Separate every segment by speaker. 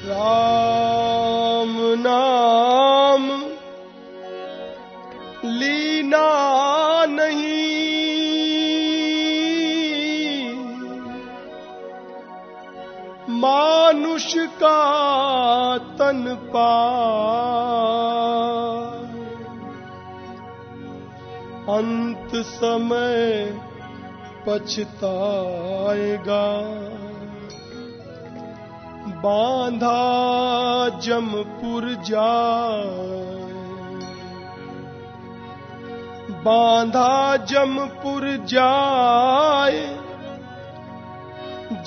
Speaker 1: राम नाम लीना नहीं, मानुष का तन पार, अंत समय पछताएगा, बांधा जमपुर जाए, बांधा जमपुर जाए,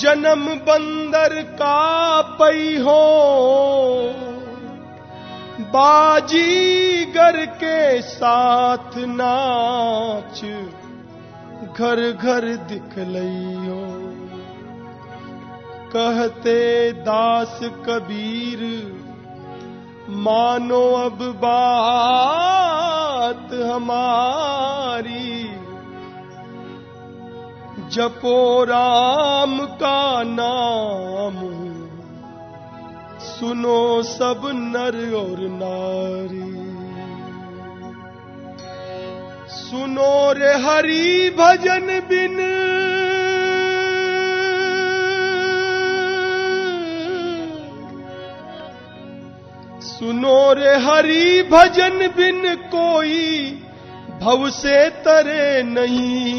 Speaker 1: जन्म बंदर का पई हो, बाजीगर के साथ नाच घर घर दिखलइयो। कहते दास कबीर मानो अब बात हमारी, जपो राम का नाम, सुनो सब नर और नारी। सुनो रे हरि भजन बिन, सुनो रे हरि भजन बिन कोई भव से तरे नहीं।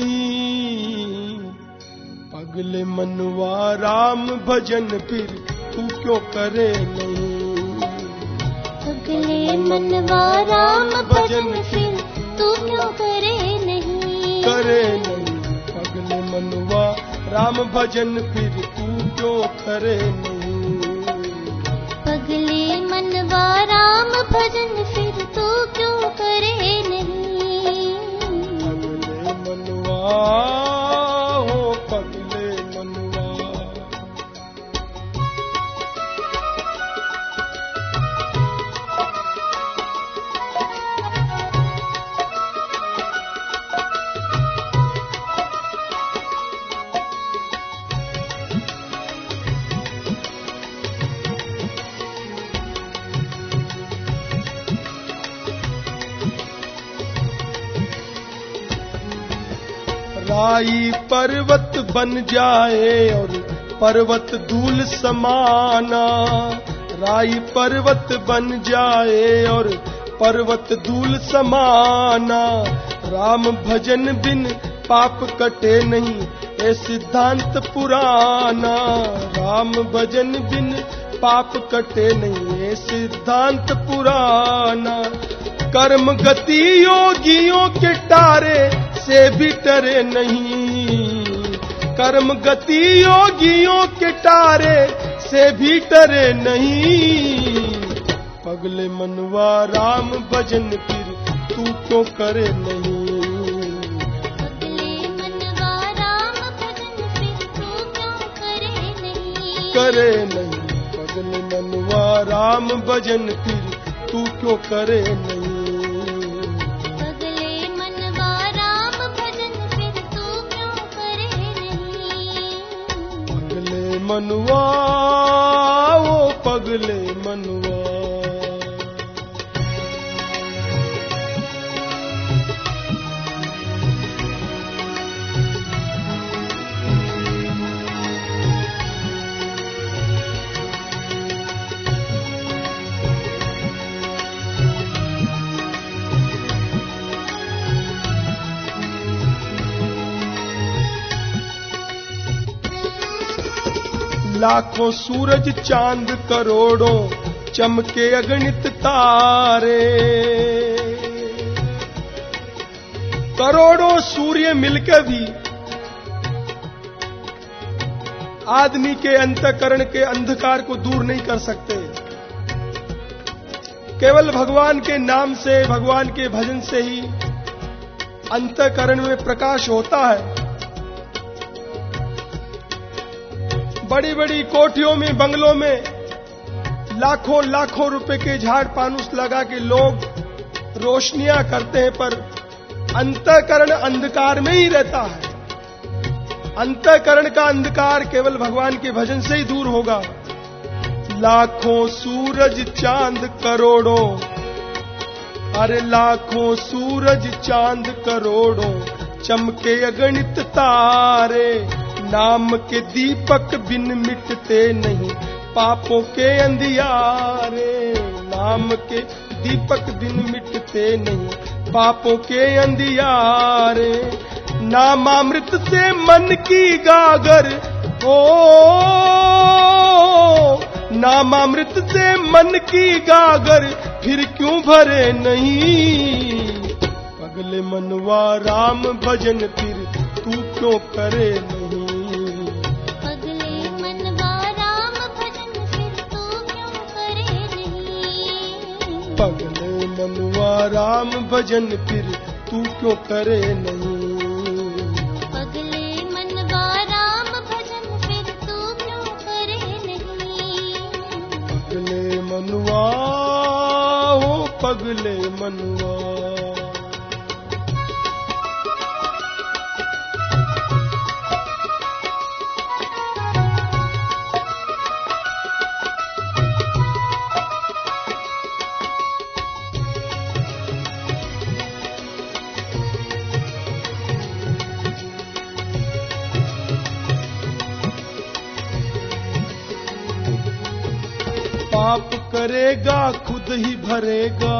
Speaker 1: पगले मनवा राम भजन फिर तू क्यों करे नहीं।
Speaker 2: पगले मनवा राम भजन फिर तू क्यों करे नहीं।
Speaker 1: करे नहीं पगले मनवा राम भजन फिर तू क्यों करे नहीं।
Speaker 2: पगले मनवा राम भजन फिर तू क्यों करे नहीं।
Speaker 1: पगले मनवा हो पगले मनवा। राई पर्वत बन जाए और पर्वत धूल समाना। राई पर्वत बन जाए और पर्वत धूल समाना। राम भजन बिन पाप कटे नहीं ये सिद्धांत पुराना। राम भजन बिन पाप कटे नहीं ये सिद्धांत पुराना। कर्म गति योगियों के टारे से भी डरे नहीं। कर्म गति योगियों के टारे से भी डरे नहीं। पगले मनवा राम भजन फिर तू क्यों करे नहीं।
Speaker 2: पगले मनवा राम भजन फिर तू क्यों करे नहीं।
Speaker 1: करे नहीं पगले मनवा राम भजन फिर तू क्यों करे नहीं। मनवा वो पगले मनवा। लाखों सूरज चांद करोड़ों चमके अगणित तारे। करोड़ों सूर्य मिलकर भी आदमी के अंतःकरण के अंधकार को दूर नहीं कर सकते। केवल भगवान के नाम से, भगवान के भजन से ही अंतःकरण में प्रकाश होता है। बड़ी बड़ी कोठियों में, बंगलों में लाखों लाखों रुपए के झाड़ पानुस लगा के लोग रोशनियां करते हैं, पर अंतःकरण अंधकार में ही रहता है। अंतःकरण का अंधकार केवल भगवान के भजन से ही दूर होगा। लाखों सूरज चांद करोड़ों, अरे लाखों सूरज चांद करोड़ों, चमके अगणित तारे, नाम के दीपक बिन मिटते नहीं पापों के अंधियारे, नाम के दीपक बिन मिटते नहीं पापों के अंधियारे। नामामृत से मन की गागर, ओ नामामृत से मन की गागर फिर क्यों भरे नहीं। पगले मनवा राम भजन फिर तू क्यों करे नहीं।
Speaker 2: पगले मनवा राम भजन फिर तू क्यों करे नहीं।
Speaker 1: पगले मनवा राम भजन फिर तू क्यों करे नहीं।
Speaker 2: पगले मनवा राम भजन फिर तू क्यों करे नहीं।
Speaker 1: पगले मनवा हो पगले मनवा। पाप करेगा खुद ही भरेगा,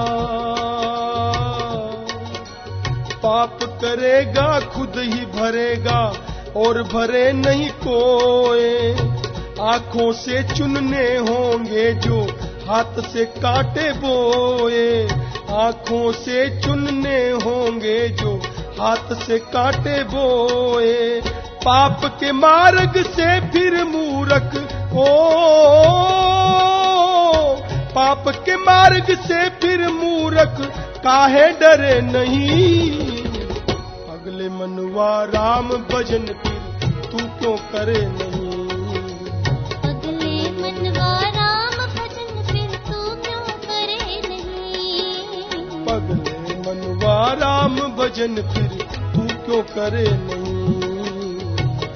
Speaker 1: पाप करेगा खुद ही भरेगा और भरे नहीं कोई। आंखों से चुनने होंगे जो हाथ से काटे बोए, आंखों से चुनने होंगे जो हाथ से काटे बोए। पाप के मार्ग से फिर मूर्ख, ओ पाप के मार्ग से फिर मूर्ख काहे डरे नहीं। पगले मनवा राम भजन फिर तू क्यों करे नहीं।
Speaker 2: पगले मनवा राम भजन फिर तू क्यों करे नहीं।
Speaker 1: पगले मनवा राम भजन फिर तू क्यों करे नहीं।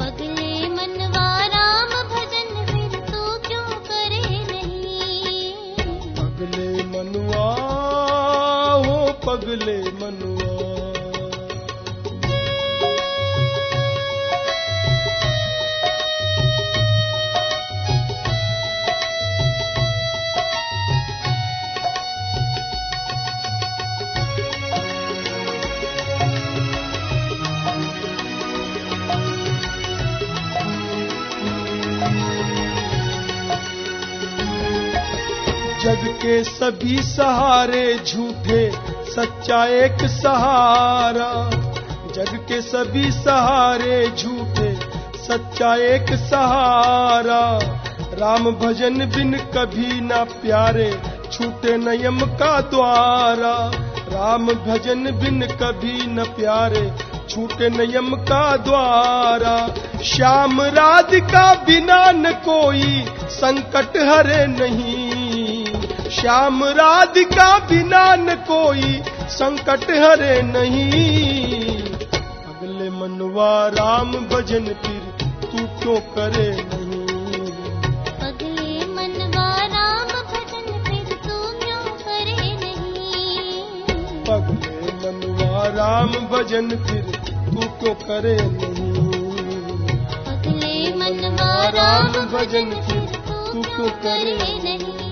Speaker 2: पगले मनवा राम भजन फिर तू क्यों करे नहीं।
Speaker 1: पगले मनवा हो पगले मनवा। जग के सभी सहारे झूठे, सच्चा एक सहारा। जग के सभी सहारे झूठे, सच्चा एक सहारा। राम भजन बिन कभी ना प्यारे, छूटे न यम का द्वारा। राम भजन बिन कभी न प्यारे, छूटे न यम का द्वारा। श्याम राधिका बिना न कोई संकट हरे नहीं। श्याम राधिका बिना न कोई संकट हरे नहीं। पगले मनवा राम भजन फिर तू क्यों करे नहीं।
Speaker 2: पगले मनवा राम भजन फिर तू क्यों करे नहीं।
Speaker 1: पगले मनवा राम भजन फिर तू क्यों करे नहीं।
Speaker 2: पगले मनवा राम भजन फिर तू क्यों करे नहीं।